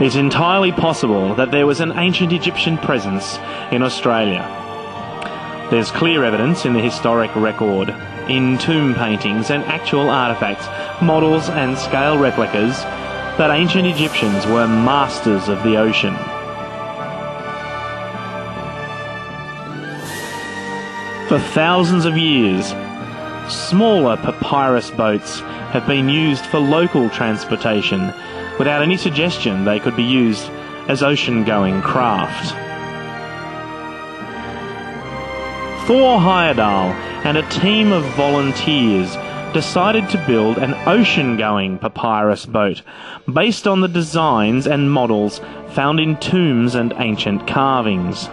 It's entirely possible that there was an ancient Egyptian presence in Australia. There's clear evidence in the historic record, in tomb paintings and actual artefacts, models and scale replicas, that ancient Egyptians were masters of the ocean. For thousands of years, smaller papyrus boats have been used for local transportation without any suggestion they could be used as ocean-going craft. Thor Heyerdahl and a team of volunteers decided to build an ocean-going papyrus boat based on the designs and models found in tombs and ancient carvings.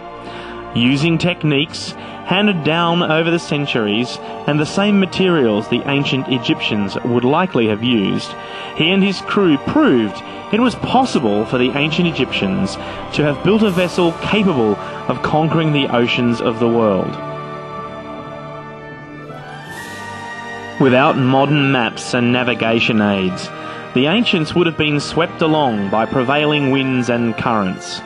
Using techniques handed down over the centuries and the same materials the ancient Egyptians would likely have used, he and his crew proved it was possible for the ancient Egyptians to have built a vessel capable of conquering the oceans of the world. Without modern maps and navigation aids, the ancients would have been swept along by prevailing winds and currents.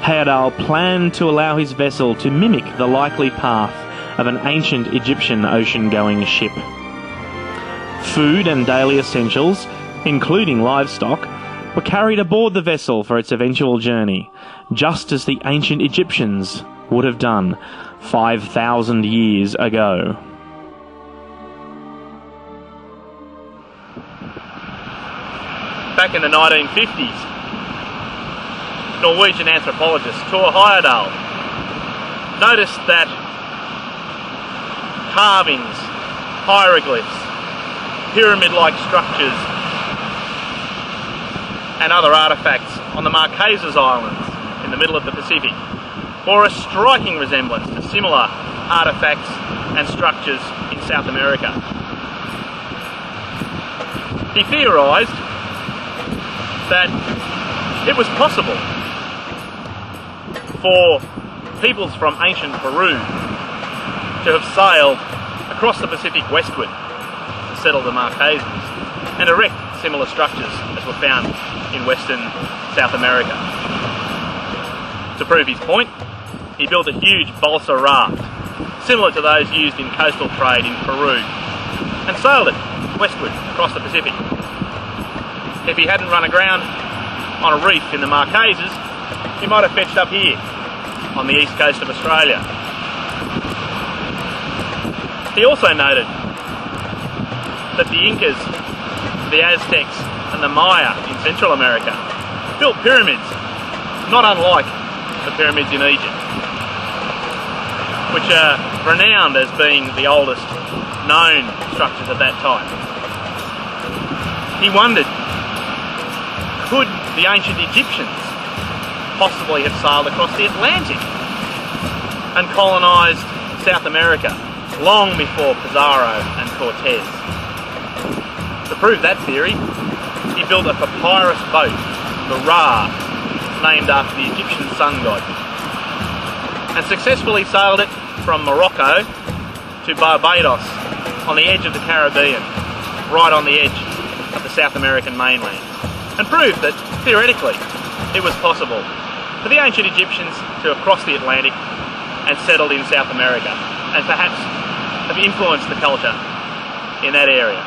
Heyerdahl planned to allow his vessel to mimic the likely path of an ancient Egyptian ocean-going ship. Food and daily essentials, including livestock, were carried aboard the vessel for its eventual journey, just as the ancient Egyptians would have done 5,000 years ago. Back in the 1950s, Norwegian anthropologist Thor Heyerdahl noticed that carvings, hieroglyphs, pyramid-like structures and other artefacts on the Marquesas Islands in the middle of the Pacific bore a striking resemblance to similar artefacts and structures in South America. He theorised that it was possible for peoples from ancient Peru to have sailed across the Pacific westward to settle the Marquesas and erect similar structures as were found in western South America. To prove his point, he built a huge balsa raft, similar to those used in coastal trade in Peru, and sailed it westward across the Pacific. If he hadn't run aground on a reef in the Marquesas, he might have fetched up here on the east coast of Australia. He also noted that the Incas, the Aztecs and the Maya in Central America built pyramids not unlike the pyramids in Egypt, which are renowned as being the oldest known structures of that type. He wondered, could the ancient Egyptians possibly have sailed across the Atlantic and colonised South America long before Pizarro and Cortez? To prove that theory, he built a papyrus boat, the Ra, named after the Egyptian sun god, and successfully sailed it from Morocco to Barbados on the edge of the Caribbean, right on the edge of the South American mainland, and proved that, theoretically, it was possible for the ancient Egyptians to have crossed the Atlantic and settled in South America, and perhaps have influenced the culture in that area.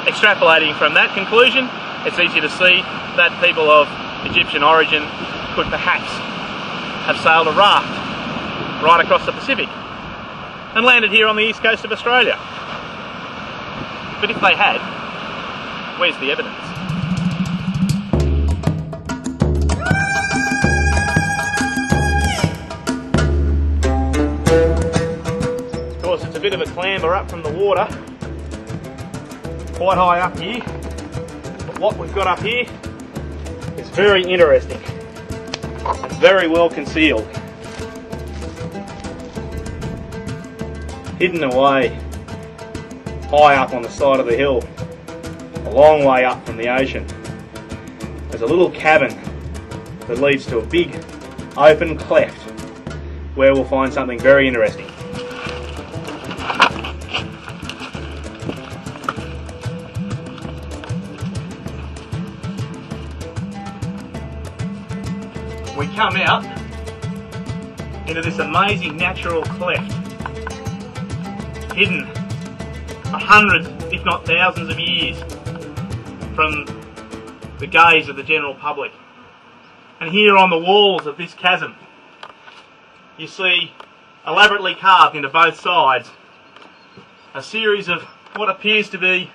Extrapolating from that conclusion, it's easy to see that people of Egyptian origin could perhaps have sailed a raft right across the Pacific and landed here on the east coast of Australia. But if they had, where's the evidence? Of course, it's a bit of a clamber up from the water, quite high up here, but what we've got up here is very interesting and very well concealed. Hidden away high up on the side of the hill, a long way up from the ocean, there's a little cabin that leads to a big open cleft where we'll find something very interesting. we come out into this amazing natural cleft, hidden hundreds, if not thousands of years from the gaze of the general public. And here on the walls of this chasm, you see, elaborately carved into both sides, a series of what appears to be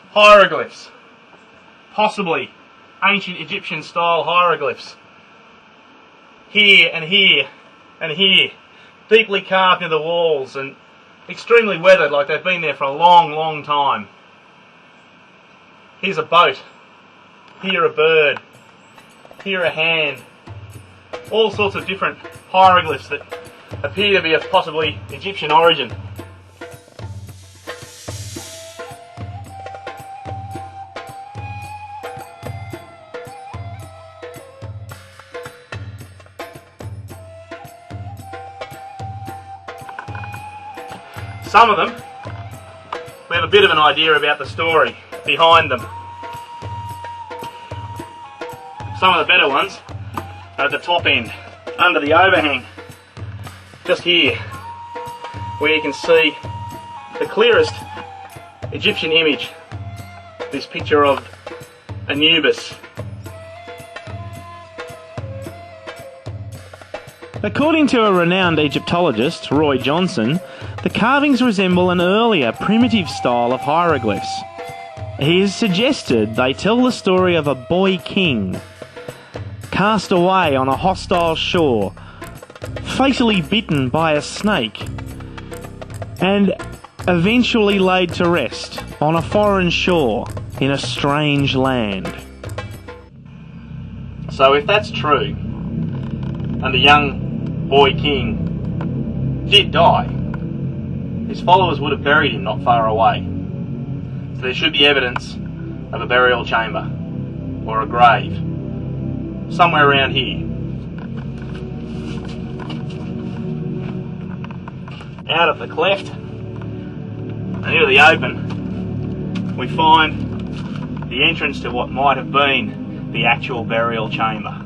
hieroglyphs, possibly ancient Egyptian style hieroglyphs. Here and here and here, deeply carved into the walls and extremely weathered, like they've been there for a long, long time. Here's a boat, here a bird, here a hand, all sorts of different hieroglyphs that appear to be of possibly Egyptian origin. Some of them, we have a bit of an idea about the story behind them. Some of the better ones are at the top end, under the overhang, just here, where you can see the clearest Egyptian image, this picture of Anubis. According to a renowned Egyptologist, Roy Johnson, the carvings resemble an earlier primitive style of hieroglyphs. He has suggested they tell the story of a boy king cast away on a hostile shore, fatally bitten by a snake, and eventually laid to rest on a foreign shore in a strange land. So if that's true, and the young boy king did die, his followers would have buried him not far away. So there should be evidence of a burial chamber or a grave somewhere around here. Out of the cleft and into the open, we find the entrance to what might have been the actual burial chamber.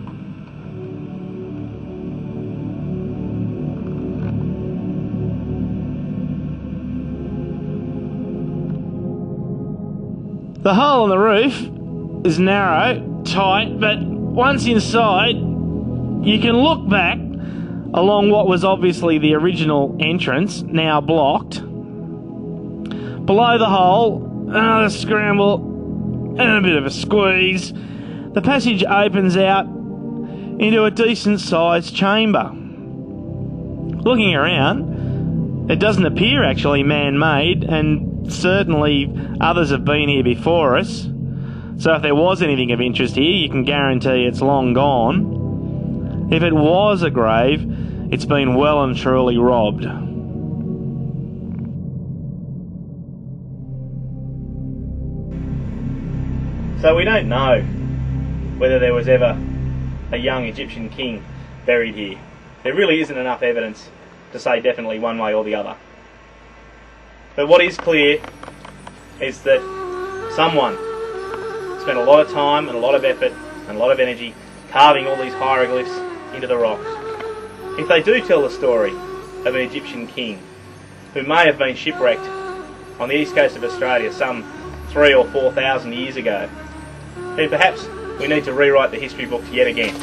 The hole in the roof is narrow, tight, but once inside, you can look back along what was obviously the original entrance, now blocked. Below the hole, another scramble and a bit of a squeeze. The passage opens out into a decent sized chamber. Looking around, it doesn't appear actually man-made, and certainly others have been here before us. So if there was anything of interest here, you can guarantee it's long gone. If it was a grave, it's been well and truly robbed. So we don't know whether there was ever a young Egyptian king buried here. There really isn't enough evidence to say definitely one way or the other. But what is clear is that someone spent a lot of time and a lot of effort and a lot of energy carving all these hieroglyphs into the rocks. If they do tell the story of an Egyptian king who may have been shipwrecked on the east coast of Australia some 3,000 or 4,000 years ago, then perhaps we need to rewrite the history books yet again.